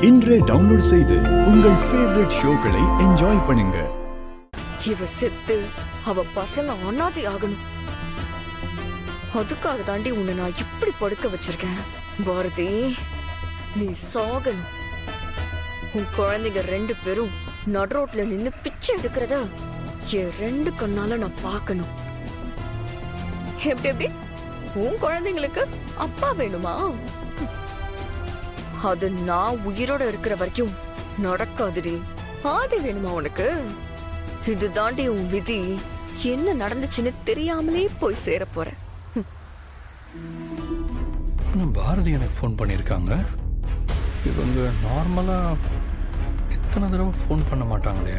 இன்றே டவுன்லோட் செய்து உங்கள் ஃபேவரட் ஷோக்களை என்ஜாய் பண்ணுங்க. இவ செத்து அவ பசங்க அனாதை ஆகணும். அதுக்காக தாண்டி உன்னை நான் இப்படி படுக்க வச்சிருக்கேன். பாரதி, நீ சாகணும். உன் குழந்தைங்க 2 பேரும் நடுரோட்ல நின்னு பிச்சை எடுக்கிறத என் 2 கண்ணால நான் பார்க்கணும். எப்படி எப்படி உன் குழந்தைங்களுக்கு அப்பா வேணுமா? அது நான் உயிரோட இருக்கிற வரைக்கும் நடக்காதுடி. ஆதி வேணுமா உனக்கு? இது தாண்டி உன் விதி. என்ன நடந்துச்சுன்னு தெரியாமலே போய் சேர போற. பாரதி எனக்கு ஃபோன் பண்ணியிருக்காங்க. இவங்க நார்மலா இத்தனை தடவை ஃபோன் பண்ண மாட்டாங்களே.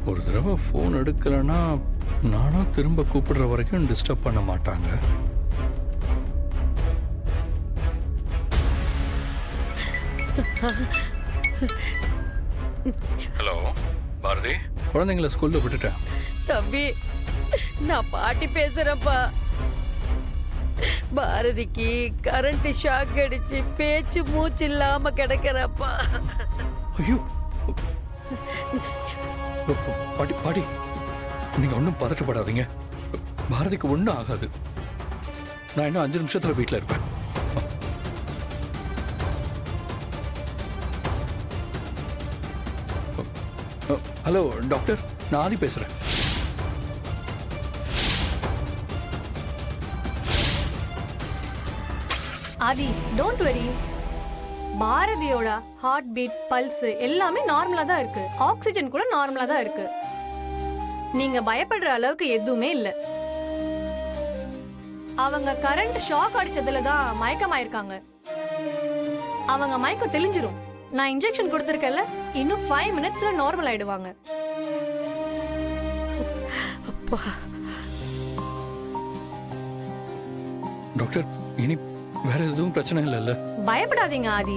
ஒரு தடவை ஃபோன் எடுக்கலைன்னா நானும் திரும்ப கூப்பிடுற வரைக்கும் டிஸ்டர்ப் பண்ண மாட்டாங்க. ஹலோ பாரதி, குழந்தைங்கள ஸ்கூல்ல விட்டுட்டேன். தம்பி, நான் பாட்டி பேசுறப்பா. பாரதிக்கு கரண்ட் ஷாக் அடிச்சு பேச்சு மூச்சு இல்லாம கிடக்கிறப்பா. ஐயோ பாட்டி பாட்டி, நீங்க ஒன்றும் பதட்டப்படாதீங்க. பாரதிக்கு ஒன்றும் ஆகாது. நான் இன்னும் 5 நிமிஷத்துல வீட்டில் இருப்பேன். ஹலோ டாக்டர், நான் ஆதி பேசுறேன். ஆதி, don't worry. பாரதியோட heart beat, pulse எல்லாமே நார்மலா தான் இருக்கு. ஆக்சிஜன் கூட நார்மலா தான் இருக்கு. நீங்க பயப்படுற அளவுக்கு எதுவுமே இல்ல. அவங்க கரண்ட் ஷாக் அடிச்சதுல தான் மயக்கமாயிருக்காங்க. அவங்க மயக்கம் தெளிஞ்சிரும். நான் இன்ஜெக்ஷன் கொடுத்திருக்கேன்ல, இன்னும் 5 மினிட்ஸ்ல நார்மல் ஆயிடுவாங்க. அப்பா, டாக்டர், இனி வேற எதுவும் பிரச்சனை இல்லைல்ல? பயப்படாதீங்க ஆதி.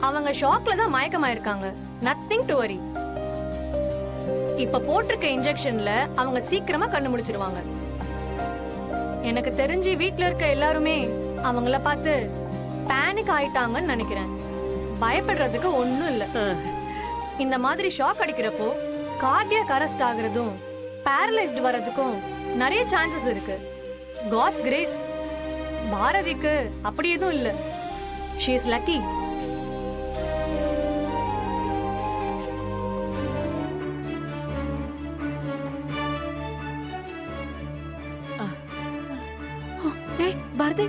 அவங்க ஷாக்ல தான் மயக்கமாயிருக்காங்க. Nothing to worry. இப்ப போட்டிருக்க இன்ஜெக்ஷன்ல அவங்க சீக்கிரமா கண்ணு முடிச்சிடுவாங்க. எனக்கு தெரிஞ்சு வீட்ல இருக்க எல்லாருமே அவங்கள பார்த்து பேனிக் ஆயிட்டாங்கன்னு நினைக்கிறேன். பயப்படுறதுக்கு ஒண்ணும் இல்ல. இந்த மாதிரி ஷாக் அடிக்கிறப்போ கார்டியாக் அரெஸ்ட் ஆகுறதும் பேரலைஸ்டு வர்றதுக்கும் நிறைய சான்சஸ் இருக்கு. God's grace. பாரதிக்கு அப்படி எதுவும் இல்ல. She is lucky. Bharathi,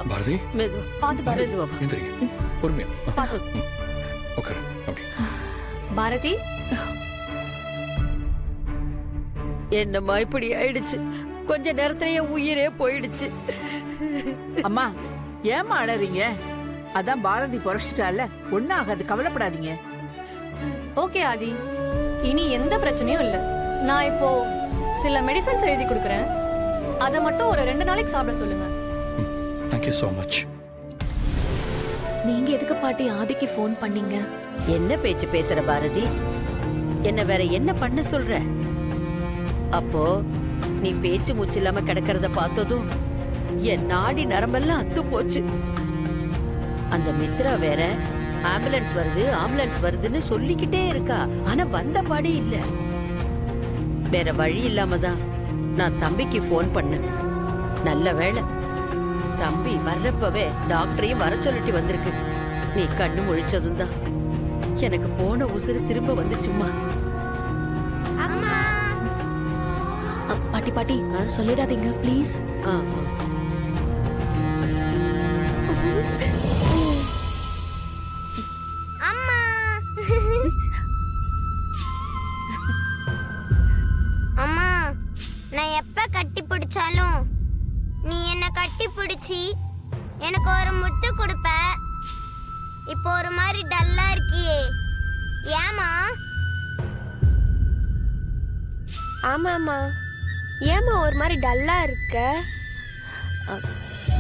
Bharathi, மெதுவா பாத்து பாரதி. எந்திரிங்க, பொறுமையா உட்காரு. அப்படி பாரதி, என்னம்மா இப்படி ஆயிடுச்சு? கொஞ்ச நேரத்திலேயே உயிரே போயிடுச்சு. அம்மா, ஏமா அழறீங்க? அதான் பாரதி பொறச்சிட்டால, ஒன்னும் ஆகாது, கவலைப்படாதீங்க. ஓகே ஆதி, இனி எந்த பிரச்சனையும் இல்ல. நான் இப்போ சில மெடிசன்ஸ் எழுதி கொடுக்கறேன். அதை மட்டும் ஒரு 2 நாளைக்கு சாப்பிட சொல்லுங்க. Thank you so much. நீங்க எதுக்கு பாட்டி ஆதிக்கு ஃபோன் பண்ணீங்க? என்ன பேச்சு பேசுற பாரதி? என்ன வேற என்ன பண்ண சொல்ற? அப்போ நீ பேச்சு மூச்சு இல்லாம கிடக்கிறத பார்த்ததும் என் நாடி நரம்பெல்லாம் அத்து போச்சு. அந்த மித்ரா வேற ஆம்புலன்ஸ் வருது ஆம்புலன்ஸ் வருதுன்னு சொல்லிக்கிட்டே இருக்கா. ஆனா வந்த பாடி இல்ல. வேற வழி இல்லாம தான் நான் தம்பிக்கு ஃபோன் பண்ணேன். நல்ல வேளை தம்பி வர்றப்பவே டாக்டரையும் வர சொல்லிட்டு வந்திருக்கு. நீ கண்ணு முழிச்சதும் தான் எனக்கு போன உசுறு திரும்ப வந்துச்சும்மா. பாட்டி பாட்டி சொல்லிடாதீங்க ப்ளீஸ். அம்மா, நான் எப்ப கட்டி பிடிச்சாலும் நீ என்ன கட்டி பிடிச்சி எனக்கு ஒரு முத்து கொடுப்ப. இப்போ ஒரு மாதிரி டல்லா இருக்கியே, ஏமா? ஆமாம்மா, ஏமா ஒரு மாதிரி டல்லா இருக்க?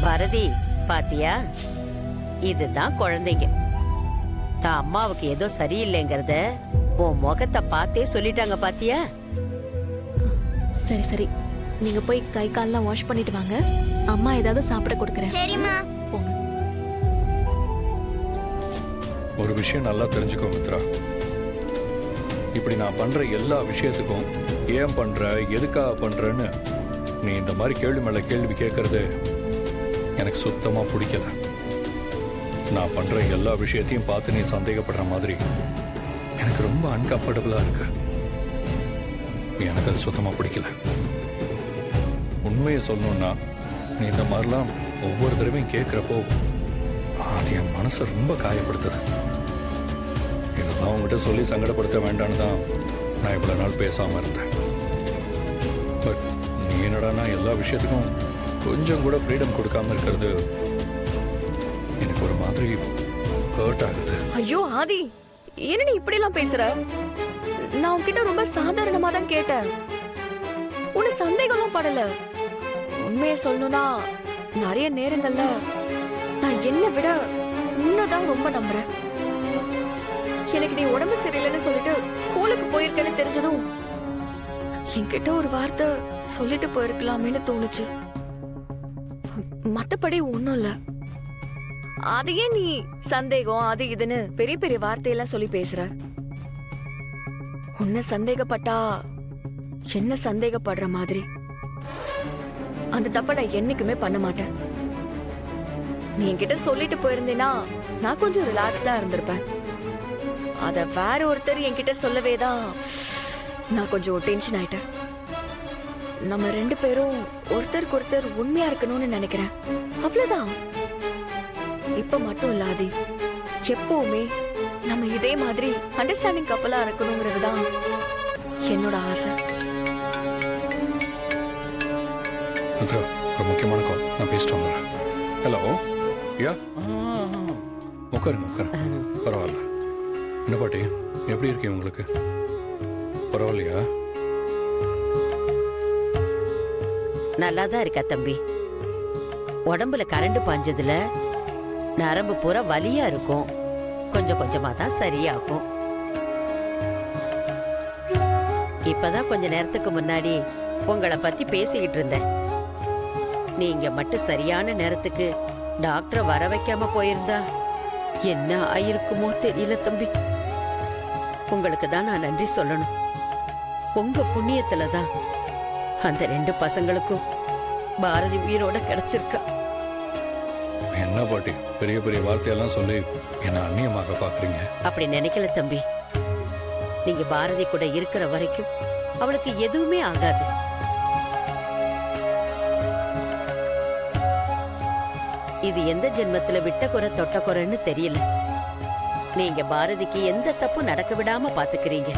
பாரதி, பாத்தியா? இதுதான் குழந்தைங்க. தான் அம்மாவுக்கு ஏதோ சரியில்லைங்கிறத உன் முகத்தை பார்த்தே சொல்லிட்டாங்க. பாத்தியா? சரி சரி, நீங்க போய் கை கால்லாம் வாஷ் பண்ணிட்டு வாங்க. அம்மா ஏதாவது சாப்பிட கொடுக்குறேன். சரிம்மா. போங்க. ஒரு விஷயம் நல்லா தெரிஞ்சுக்கோ மித்ரா. இப்படி நான் பண்ற எல்லா விஷயத்துக்கும் ஏன் பண்ற, எதுக்காக பண்றேன்னு நீ இந்த மாதிரி கேள்வி மேல கேள்வி கேட்கறது எனக்கு சுத்தமா பிடிக்கல. நான் பண்ற எல்லா விஷயத்தையும் பார்த்து நீ சந்தேகப்படுற மாதிரி எனக்கு ரொம்ப அன்கம்ஃபர்டபுளா இருக்கு. எனக்கு அது சுத்தமா பிடிக்கல. உண்மையை சொல்லணும்னா நீ இந்த மாதிரிலாம் ஒவ்வொரு தடவையும் கேட்குறப்போ அது என் மனசை ரொம்ப காயப்படுத்துது. இதெல்லாம் உங்ககிட்ட சொல்லி சங்கடப்படுத்த வேண்டான்னு தான் நான் இவ்வளோ நாள் பேசாமல் இருந்தேன். பட் நீ என்னடானா எல்லா விஷயத்துக்கும் கொஞ்சம் கூட ஃப்ரீடம் கொடுக்காம இருக்கிறது எனக்கு ஒரு மாதிரி ஹர்ட் ஆகுது. ஐயோ ஆதி, என்ன நீ இப்படி எல்லாம் பேசுற? நான் உன்கிட்ட ரொம்ப சாதாரணமா தான் கேட்டேன். உன்னை சந்தேகம்லாம் படல. உண்மையை சொல்லணும்னா நிறைய நேரங்கள்ல நான் என்னை விட உன்னதான் ரொம்ப நம்புறேன். எனக்கு நீ உடம்பு சரியில்லைன்னு சொல்லிட்டு ஸ்கூலுக்கு போயிருக்கேன்னு தெரிஞ்சதும் என்கிட்ட ஒரு வார்த்தை சொல்லிட்டு போயிருக்கலாமேன்னு தோணுச்சு. மத்தபடி ஒண்ணும் இல்ல. அதையே நீ சந்தேகம் அது இதுன்னு பெரிய பெரிய வார்த்தையெல்லாம் சொல்லி பேசுற. உன்னை சந்தேகப்பட்டா என்ன சந்தேகப்படுற மாதிரி அந்த தப்ப நான் என்னைக்குமே பண்ண மாட்டேன். நீ என்கிட்ட சொல்லிட்டு போயிருந்தேன்னா நான் கொஞ்சம் ரிலாக்ஸ்டா இருந்திருப்பேன். அத வேற ஒருத்தர் என்கிட்ட சொல்லவே தான் நான் கொஞ்சம் டென்ஷன் ஆயிட்டேன். நம்ம ரெண்டு பேரும் ஒருத்தருக்கு ஒருத்தர் உண்மையா இருக்கணும்னு நினைக்கிறேன். அவ்வளவுதான். இப்ப மட்டும் இல்லாதி எப்பவுமே நம்ம இதே மாதிரி அண்டர்ஸ்டாண்டிங் கப்பலா இருக்கணுங்கிறது தான் என்னோட ஆசை. மித்ரா, ஒரு முக்கியமான கால். நான் பேசிட்டு வந்துடுறேன். ஹலோ. யா, உட்காருங்க உட்காருங்க. பரவாயில்ல. என்ன பாட்டி, எப்படி இருக்கீங்க? உங்களுக்கு பரவாயில்லையா? நல்லாதான் இருக்கா தம்பி. உடம்புல கரண்ட் பாஞ்சதுல நரம்பு பூரா வலியா இருக்கும். கொஞ்சம் கொஞ்சமா தான் சரியாகும். இப்பதான் கொஞ்ச நேரத்துக்கு முன்னாடி உங்களை பத்தி பேசிக்கிட்டு இருந்தேன். நீங்க மட்டும் சரியான நேரத்துக்கு டாக்டரை வர வைக்காம போயிருந்தா என்ன ஆயிருக்குமோ தெரியல தம்பி. உங்களுக்கு தான் நான் நன்றி சொல்லணும். உங்க புண்ணியத்துல தான் அந்த 2 பசங்களுக்கும் பாரதி உயிரோட கிடைச்சிருக்கா. என்ன பாட்டி, பெரிய பெரிய வார்த்தையெல்லாம் சொல்லி என்ன அந்நியமாக பாக்குறீங்க? அப்படி நினைக்கல தம்பி. நீங்க பாரதி கூட இருக்கிற வரைக்கும் அவளுக்கு எதுவுமே ஆகாது. இது எந்த ஜென்மத்துல விட்ட குறை தொட்ட குறைன்னு தெரியல. நீங்க பாரதிக்கு எந்த தப்பும் நடக்க விடாம பாத்துக்கிறீங்க.